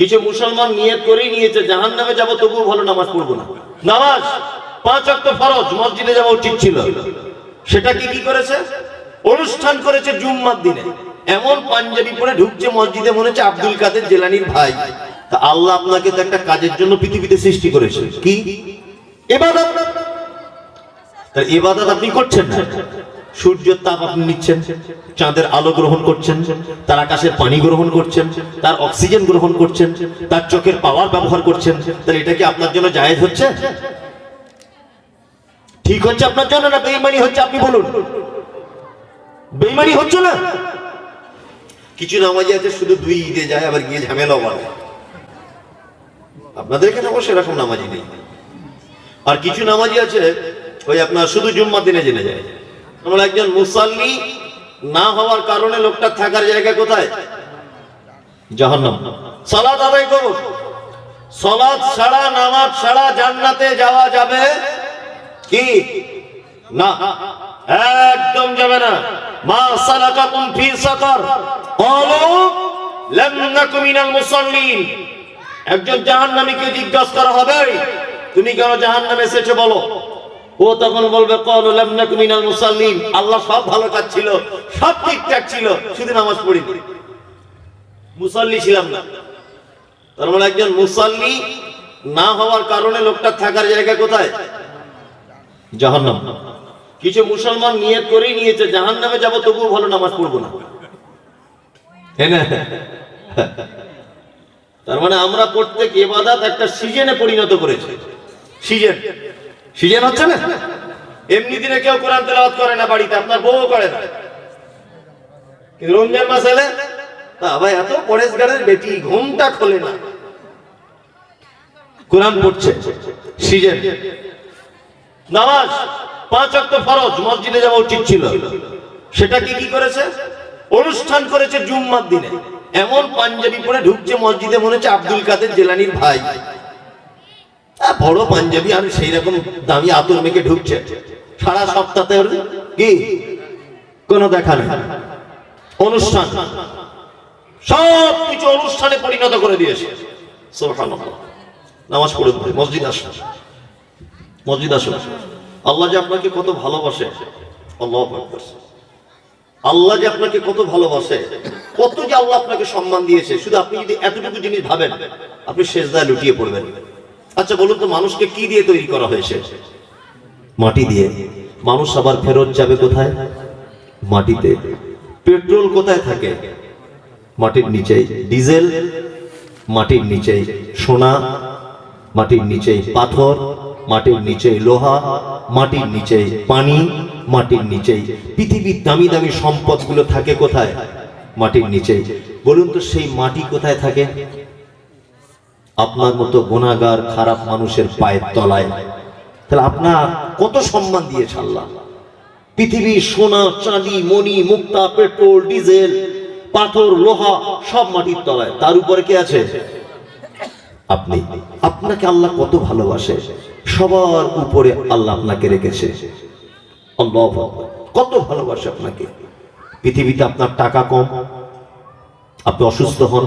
কিছু মুসলমান নিয়ত করেই নিয়েছে জাহান্নামে যাব তবুও ভালো নামাজ পড়বো না। নামাজ 5 ওয়াক্ত ফরজ, মসজিদে যাওয়া উচিত ছিল, সেটা কি করেছে? অনুষ্ঠান করেছে জুম্মার দিনে। এমন পাঞ্জাবি পরে ঢুকছে মসজিদে, মনে হচ্ছে আব্দুল কাদের জেলানির ভাই। তা আল্লাহ আপনাকে তো একটা কাজের জন্য পৃথিবীতে সৃষ্টি করেছে, কি? ইবাদত। তার ইবাদত আপনি করছেন না। সূর্যের তাপ আপনি নিচ্ছেন, চাঁদের আলো গ্রহণ করছেন, তার আকাশের পানি গ্রহণ করছেন, তার অক্সিজেন গ্রহণ করছেন, তার চোখের পাওয়ার ব্যবহার করছেন। তাহলে এটা কি আপনার জন্য জায়েজ হচ্ছে? ঠিক হচ্ছে আপনার জন্য, না বেঈমানি হচ্ছে? আপনি বলুন, বেঈমানি হচ্ছে না? কিছু নামাজি আছে শুধু 2 ঈদে যায়, আবার গিয়ে ঝামেলা করে। আপনাদের এখানে অবশ্য এরকম নামাজি নেই। আর কিছু নামাজি আছে ওই আপনার শুধু জুম্মার দিনে জেনে যায়। আমরা একজন মুসাল্লি না হওয়ার কারণে লোকটা থাকার জায়গা কোথায়? জাহান্নাম। সালাত আদায় করুন। সালাত ছাড়া, নামাজ ছাড়া জান্নাতে যাওয়া যাবে কি? না, একদম যাবে না। মা সালাকাকুম ফি সাকার ক্বালু লাম নাকু মিনাল মুসাল্লিন। একজন জাহান্নামীকে জিজ্ঞাসা করা হবে, তুমি কেন জাহান্নামে এসেছো বলো। ও তখন বলবে ক্বালু লাম নাকু মিনাল মুসাল্লিন। আল্লাহ সব ভালো কাজ ছিল, সব ঠিকঠাক ছিল, শুধু নামাজ পড়িনি, মুসাল্লি ছিলাম না। তার মানে একজন মুসাল্লি না হওয়ার কারণে লোকটা থাকার জায়গা কোথায়? জাহান্নাম। কিছু মুসলমান নিয়ত করেই নিয়েছে জাহান্নামে যাব তবুও ভালো নামাজ পড়বো না। তার মানে আমরা প্রত্যেক ইবাদত একটা সিজনে পরিণত করেছি। সিজন হচ্ছে না। এমনি দিনে কেউ কোরআন তেলাওয়াত করে না বাড়িতে, আপনার বউও করে না। কিন্তু রমজান মাস এলে ভাই এত পরেশগারের বেটি ঘুমটা খোলে না, কোরআন পড়ছে। সিজন। নামাজ 5 ওয়াক্ত ফরজ, মসজিদে যাওয়া উচিত ছিল, সেটা কি করেছে? অনুষ্ঠান করেছে জুম্মার দিনে। এমন পাঞ্জাবি পরে ঢুকছে মসজিদে, মনে হচ্ছে আব্দুল কাদের জেলানির ভাই। বড় পাঞ্জাবি আর সেই রকম দামি আতর মেখে ঢুকছে। সারা সপ্তাহে কি কোনো দেখা নেই। অনুষ্ঠান, সব কিছু অনুষ্ঠানে পরিণত করে দিয়েছে। সুবহানাল্লাহ। নামাজ পড়ুন, মসজিদ আসুন, মসজিদ আসুন। আল্লাহ যে আপনাকে কত ভালোবাসে, আল্লাহু আকবার। আল্লাহ যে আপনাকে কত ভালোবাসে, কত যে আল্লাহ আপনাকে সম্মান দিয়েছে। শুধু আপনি যদি এতটুকু জিনিস ভাবেন, আপনি সেজদায় লুটিয়ে পড়বেন। আচ্ছা বলুন তো, মানুষকে কি দিয়ে তৈরি করা হয়েছে? মাটি দিয়ে। মানুষ আবার ফেরত যাবে কোথায়? মাটিতে। পেট্রোল কোথায় থাকে? মাটির নিচেই। ডিজেল মাটির নিচেই। সোনা মাটির নিচেই। পাথর মাটির নিচেই। লোহা মাটির নিচেই। পানি মাটির নিচেই। পৃথিবীর দামি দামি সম্পদগুলো থাকে কোথায়? মাটির নিচেই। বলুন তো, সেই মাটি কোথায় থাকে? আপনার মতো গুনাহগার খারাপ মানুষের পায়ের তলায়। তাহলে আপনার কত সম্মান দিয়েছে আল্লাহ। পৃথিবীর সোনা, চাঁদি, মণি, মুক্তা, পেট্রোল, ডিজেল, পাথর, লোহা সব মাটির তলায়। তার উপরে কে আছে? আপনি। আপনাকে আল্লাহ কত ভালোবাসে, সবার উপরে আল্লাহ আপনাকে রেখেছে। আল্লাহু আকবার। কত ভালোবাসে আপনাকে। পৃথিবীতে আপনার টাকা কম, আপনি অসুস্থ হন,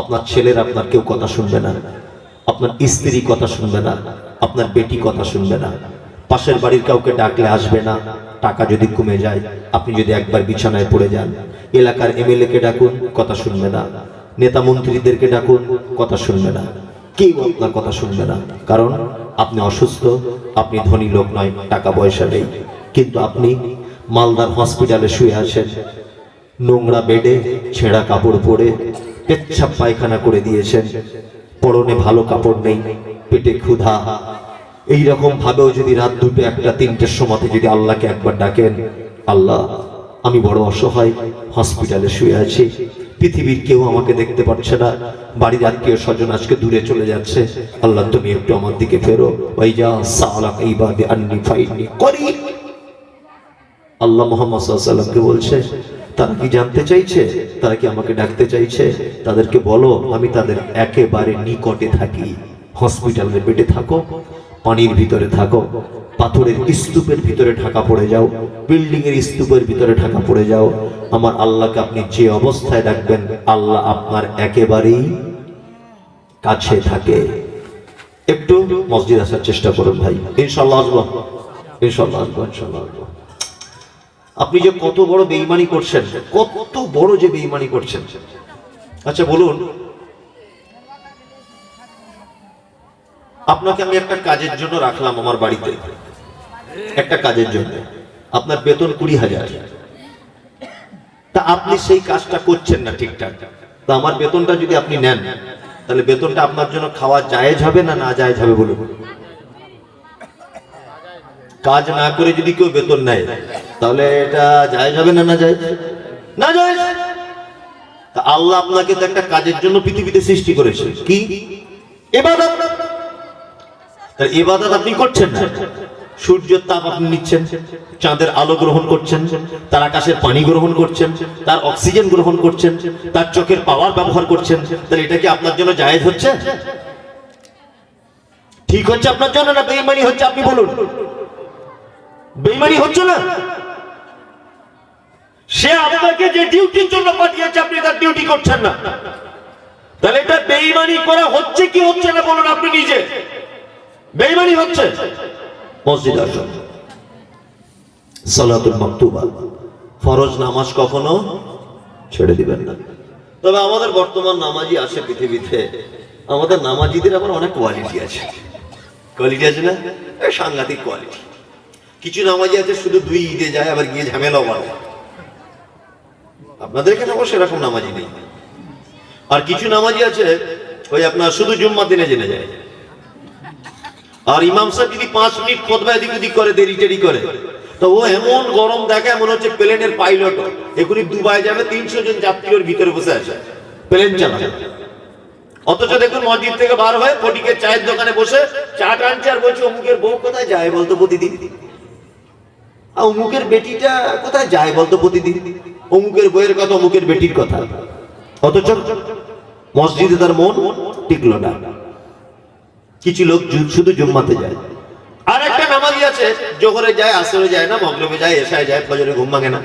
আপনার ছেলের আপনার কেউ কথা শুনবে না, আপনার স্ত্রী কথা শুনবে না, আপনার বেটি কথা শুনবে না, পাশের বাড়ির কাউকে ডাকলে আসবে না। টাকা যদি কমে যায়, আপনি যদি একবার বিছানায় পড়ে যান, এলাকার এমএলএ কে ডাকুন, কথা শুনবে না, নেতা মন্ত্রীদেরকে ডাকুন, কথা শুনবে না, কেউ আপনার কথা শুনবে না। কারণ আপনি অসুস্থ, আপনি ধনী লোক নয়, টাকা পয়সা নেই। কিন্তু আপনি মালদার হসপিটালে শুয়ে আছেন, নোংরা বেডে, ছেঁড়া কাপড় পরে, পেচ্ছাপ পায়খানা করে দিয়েছেন, পরনে ভালো কাপড় নেই, পেটে ক্ষুধা। এইরকম ভাবেও যদি রাত 2টা, 1টা, 3টের সময় যদি আল্লাহকে একবার ডাকেন, আল্লাহ আমি বড় অসহায়, হসপিটালে শুয়ে আছি, পৃথিবীর কেউ আমাকে দেখতে পাচ্ছে না, বাড়ির আত্মীয় স্বজন আজকে দূরে চলে যাচ্ছে, আল্লাহ তুমি একটু আমার দিকে ফেরো। ওয়াইজা সালাক ইবাদি আন্নি ফাইনি করিব। আল্লাহ মুহাম্মদ সাল্লাল্লাহু আলাইহি ওয়াসাল্লামকে বলছে, তারা কি জানতে চাইছে? তারা কি আমাকে ডাকতে চাইছে? তাদেরকে বলো আমি তাদের একেবারে নিকটে থাকি। হসপিটালের বেডে থাকো, পানির ভিতরে থাকো, পাথরের স্তূপের ভিতরে ঢাকা পড়ে যাও, বিল্ডিং এর স্তূপের ভিতরে ঢাকা পড়ে যাও, আমার আল্লাহকে আপনি যে অবস্থায় ডাকবেন, আল্লাহ আপনার একেবারেই কাছে থাকে, একটু মসজিদ আসার চেষ্টা করুন ভাই। ইনশাআল্লাহ আসবো, ইনশাআল্লাহ আসবো, ইনশাআল্লাহ আসবো। আপনি যে কত বড় বেঈমানি করছেন, কত বড় যে বেঈমানি করছেন। আচ্ছা বলুন, আপনাকে আমি একটা কাজের জন্য রাখলাম আমার বাড়িতে, একটা কাজের জন্য আপনার বেতন 20,000, তা আপনি সেই কাজটা করছেন না ঠিকঠাক, তা আমার বেতনটা যদি আপনি নেন, তাহলে বেতনটা আপনার জন্য খাওয়া জায়েজ হবে না না জায়েজ হবে বলুন? কাজ না করে যদি কেউ বেতন নেয় তাহলে এটা জায়েজ হবে না না জায়েজ? না জায়েজ। তা আল্লাহ আপনাকে তো একটা কাজের জন্য পৃথিবীতে সৃষ্টি করেছে, কি? ইবাদত। তার ইবাদত আপনি করছেন না, সূর্যের তাপ আপনি নিচ্ছেন, চাঁদের আলো গ্রহণ করছেন, তার আকাশের পানি গ্রহণ করছেন, তার অক্সিজেন গ্রহণ করছেন, তার চোখের পাওয়ার ব্যবহার করছেন, তাহলে এটা কি আপনার জন্য জায়েজ হচ্ছে? ঠিক হচ্ছে আপনার জন্য না বেঈমানি হচ্ছে? আপনি বলুন, বেঈমানি হচ্ছে না? সে আপনাকে যে ডিউটির জন্য পাঠিয়েছে আপনি তার ডিউটি করছেন না, তাহলে এটা বেঈমানি করা হচ্ছে কি হচ্ছে না বলুন আপনি নিজে? বেঈমানি হচ্ছে। মসজিদ আসুন, সালাতুল মাকতুবা, ফরজ নামাজ কখনো ছেড়ে দিবেন না। তবে আমাদের বর্তমান নামাজি আছে পৃথিবীতে, আমাদের নামাজিদের আবার অনেক কোয়ালিটি আছে। কোয়ালিটি আছে না? সাংঘাতিক কোয়ালিটি। কিছু নামাজি আছে শুধু 2 ঈদে যায়, আবার গিয়ে ঝামেলাও বাড়ে। আপনাদের এখানে অবশ্য এরকম নামাজি নেই। আর কিছু নামাজি আছে ওই আপনার শুধু জুম্মার দিনে জেনে যায়। আর ইমাম সাহেব যদি 5 মিনিট খুতবা এদিক ওদিক করে, দেরি টেরি করে, তো ও এমন গরম দেখে মনে হচ্ছে প্লেনের পাইলট, এখনই দুবাই যাবে, 300 জন যাত্রীর ভিতরে বসে আছে, প্লেন চালাবে। অথচ দেখুন মসজিদ থেকে বার হয়ে ফটিকের চায়ের দোকানে বসে চা টানছে আর বলছে অমুকের বউ কোথায় যায় বলতো প্রতিদিন, আর অমুকের বেটিটা কোথায় যায় বলতো প্রতিদিন, অমুকের বইয়ের কথা, অমুকের বেটির কথা। অথচ মসজিদে তার মন টিকলো না। কিছু লোক শুধু জুম্মাতে যায়। আর একটা নামাজি আছে জোহরে যায়, আসরে যায় না, মাগরিবে যায়, এশায় যায়, ফজরে ঘুম ভাঙে না,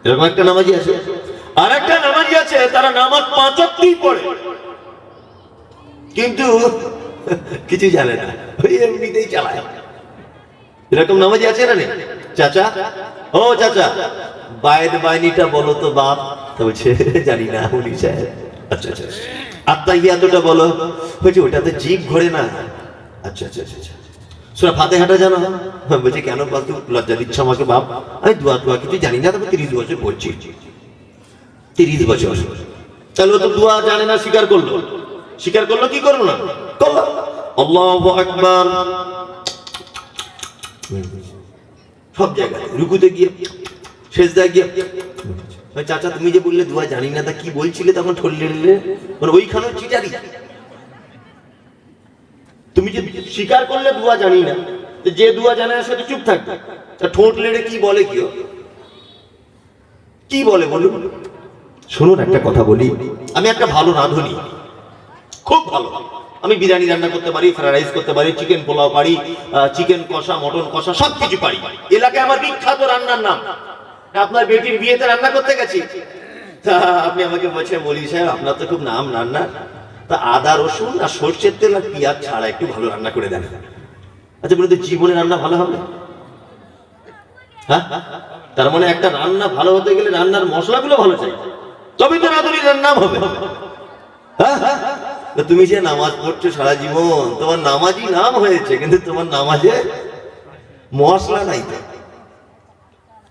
এরকম একটা নামাজি আছে। আর একটা নামাজি আছে তারা নামাজ 5 ওয়াক্তই পড়ে, কিন্তু কিছু জানে না, ওই এমনিতেই চালায়। এরকম নামাজি আছে না? নেই? চাচা, ও চাচা, বায়েদ বাইনিটা বলো তো বাপ। তো বলছে জানি না উনি সাহেব। আচ্ছা আচ্ছা, আত্তাহিয়াতুটা বলো। বলছে ওটা তো জিভ ঘোরে না। আচ্ছা আচ্ছা আচ্ছা। সূরা ফাতিহাটা জানো? বলছে কেন বলতো, লজ্জা দিচ্ছ আমাকে বাপ, আমি দোয়া কিছু জানি না, তবে 30 বছর পড়ছি। 30 বছর। তাহলে ও তো দোয়া জানে না, স্বীকার করলো। স্বীকার করলো কি করলো না? করলো। আল্লাহু আকবার। সব জায়গায় রুকুতে গিয়ে, সেজদায় গিয়ে। চাচা তুমি যে বললে দোয়া জানি না, তা কি বলছিলে তখন? ঠললে মানে ওইখানেও চিটারি। তুমি যে স্বীকার করলে দোয়া জানি না, যে দোয়া জানে না সে তো চুপ থাকবে, তা ঠোঁট লেড়ে কি বলে? কি বলে বলুন? শুনুন একটা কথা বলি, আমি একটা ভালো রাঁধুনি, খুব ভালো। আমি বিরিয়ানি রান্না করতে পারি, ফ্রাইড রাইস করতে পারি, চিকেন পোলাও পারি, চিকেন কষা, মটন কষা, সবকিছু পারি। এলাকায় আমার বিখ্যাত রান্নার নাম। আপনার বেটির বিয়েতে রান্না করতে গেছি, তা আপনি আমাকে বলছেন মৌলভী সাহেব আপনার তো খুব নাম রান্না, তা আদা রসুন আর সর্ষের তেল আর পেঁয়াজ ছাড়া একটু ভালো রান্না করে দেন। আচ্ছা বলে তো জীবনে রান্না ভালো হবে? হ্যাঁ, তার মানে একটা রান্না ভালো হতে গেলে রান্নার মশলাগুলো ভালো চাই, তবে তো রাঁধুনির নাম হবে। তুমি যে নামাজ পড়ছো সারা জীবন, তোমার নামাজি নাম হয়েছে, কিন্তু তোমার নামাজে মশলা নাই। তো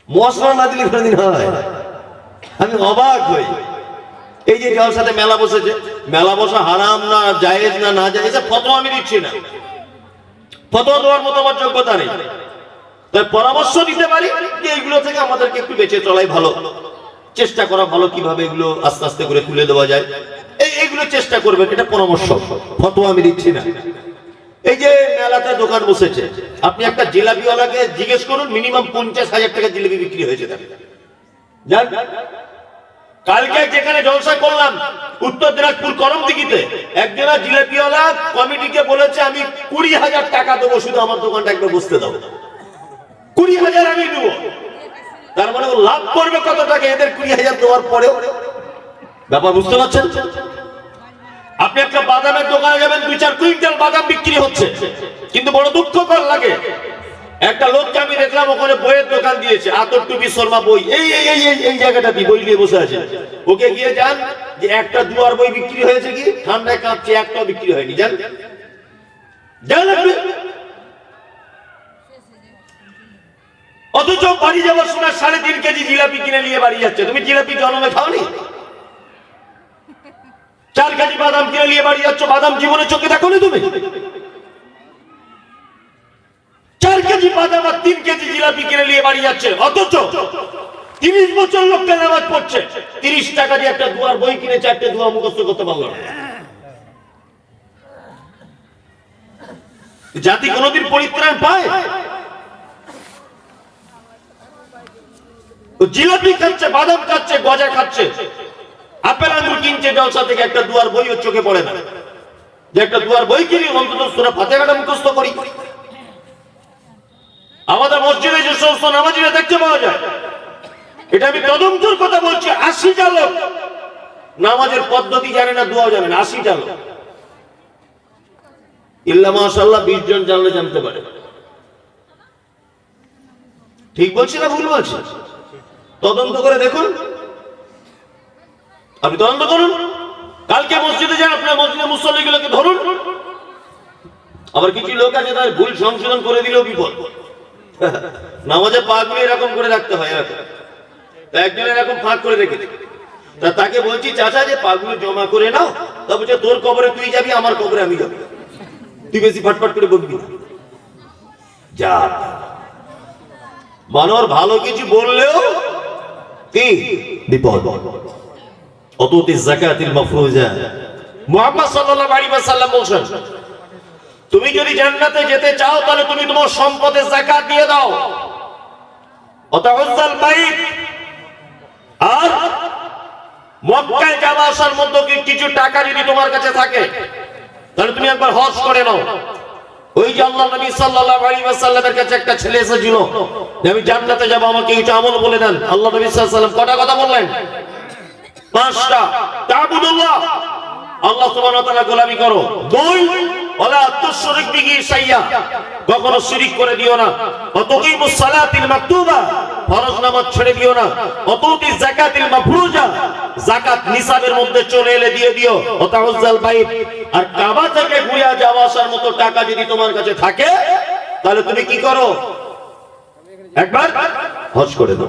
মশলা না দিলে কোনদিন হয়? আমি অবাক হই। এই যে যার সাথে মেলা বসেছে, মেলা বসা হারাম না জায়েজ না না জায়েজ ফতোয়া আমি দিচ্ছি না, ফতোয়া দেওয়ার মতো আমার যোগ্যতা নেই। তাই পরামর্শ দিতে পারি যে এগুলো থেকে আমাদেরকে একটু বেঁচে চলাই ভালো, চেষ্টা করা ভালো, কিভাবে এগুলো আস্তে আস্তে করে তুলে দেওয়া যায় এইগুলো চেষ্টা করবেন, এটা পরামর্শ, ফতোয়া আমি দিচ্ছি না। এই যে মেলাতে দোকান বসেছে, আপনি একটা জিলাপিওয়ালাকে জিজ্ঞেস করুন মিনিমাম 50,000 টাকা জিলাপি বিক্রি হয়েছে। কালকে যেখানে জলসা করলাম উত্তর দিনাজপুর করমদিঘিতে, একজনা জিলাপিওয়ালা কমিটিকে বলেছে আমি 20,000 টাকা দেবো, শুধু আমার দোকানটা একবার বসতে দাও। 20,000 আমি দেবো। তার মানে ও লাভ করবে কত টাকা এদের 20,000 দেওয়ার পরেও? ব্যাপার বুঝতে পারছেন? আপনি আপনি একটা বাদামের দোকানে যাবেন, 2-4 কুইন্টাল বাদাম বিক্রি হচ্ছে, কিন্তু বড় দুঃখকর লাগে, একটা লোককে আমি দেখলাম ওখানে বইয়ের দোকান দিয়েছে, আতর টুপি শর্মা বই, এই জায়গাটাতে বই নিয়ে বসে আছে। ওকে গিয়ে জান যে একটা দুয়ার বই বিক্রি হয়েছে কি, ঠান্ডায় কাঁপছে, একটাও বিক্রি হয়নি, জান অথচ বাড়ি যাওয়ার সময় 3.5 কেজি জিলাপি কিনে নিয়ে বাড়ি যাচ্ছে। তুমি জিলাপি জন্মে খাওনি? 4 কেজি বাদাম কিনে নিয়ে বাড়ি যাচ্ছ, বাদাম জীবনে চোখে দেখো নি তুমি? 4 কেজি বাদাম আর 3 কেজি জিলাপি কিনে নিয়ে বাড়ি যাচ্ছে, অথচ 30 বছর লোকটা নামাজ পড়ছে, 30 টাকা দিয়ে একটা দুয়ার বই কিনে 4টে দোয়া মুখস্থ করতে পারলো না। জাতি কোনদিন পরিত্রাণ পায়? জিলাপি খাচ্ছে, বাদাম খাচ্ছে, গজা খাচ্ছে, আপেল আঙ্গুর কিনছে জলসা থেকে, একটা দুয়ার বই ওর চোখে পড়ে না যে একটা দুয়ার বই কিনি অন্তত সূরা ফাতিহাটা মুখস্থ করি। আমাদের মসজিদে যে সমস্ত নামাজিরা দেখতে পাওয়া যায়, এটা আমি তদন্তের কথা বলছি, 80টা লোক নামাজের পদ্ধতি জানে না, দোয়া জানে না, 80টা লোক। ইল্লা মাশাআল্লাহ 20 জন জানলে জানতে পারে। ঠিক বলছি না ভুল বলছি? তদন্ত করে দেখুন, আপনি তদন্ত করুন। কালকে মসজিদে যান, আপনার মসজিদে মুসল্লিগুলোকে ধরুন। আবার কিছু লোক আছে তার ভুল সংশোধন করে দিলেও বিপদ। নামাজে পাগুলো এরকম করে রাখতে হয়, এরকম একজন এরকম ফাঁক করে রেখেছে, তাকে বলছি চাচা যে পাগুলো জমা করে নাও, তা বলছে তোর কবরে তুই যাবি, আমার কবরে আমি যাবি, তুই বেশি ফাটফাট করে বলবি না। যা মানুষ ভালো কিছু বললেও কি বিপদ। অততি যাকাতিল মাফরুজা, মুহাম্মদ সাল্লাল্লাহু আলাইহি ওয়াসাল্লাম বলেন, তুমি যদি জান্নাতে যেতে চাও তাহলে তুমি তোমার সম্পদের যাকাত দিয়ে দাও। ওয়াতাউজ্জাল বাইত, আর মক্কায় যাওয়া আসার মধ্যে কিছু টাকা যদি তোমার কাছে থাকে তাহলে তুমি একবার হজ করে নাও। ওই যে আল্লাহ নবী সাল্লাল্লাহু আলাইহি ওয়াসাল্লামের কাছে একটা ছেলে এসেছিল যে আমি জান্নাতে যাব, আমাকে এইটা আমল বলে দেন। আল্লাহ নবী সাল্লাল্লাহু আলাইহি ওয়াসাল্লাম কটা কথা বললেন? 5টা। তা'বুদুল্লাহ, আল্লাহ সুবহানাহু ওয়া তাআলা গোলামি করো। 2, ওয়ালা তুশরিক বিহি শাইয়্যা, কখনো শিরক করে দিও না। ওয়াতুকিমুস সালাতিল মাকতুবা, ফরজ নামাজ ছেড়ে দিও না। ওয়াতুতি যাকাতিল মাফরুজা, যাকাত নিসাবের মধ্যে চলে এলে দিয়ে দিও। ওয়াতাউজ্জাল বাইত, আর কাবা থেকে ঘুরে যাওয়া আসার মতো টাকা যদি তোমার কাছে থাকে তাহলে তুমি কি করো? একবার হজ করে দাও।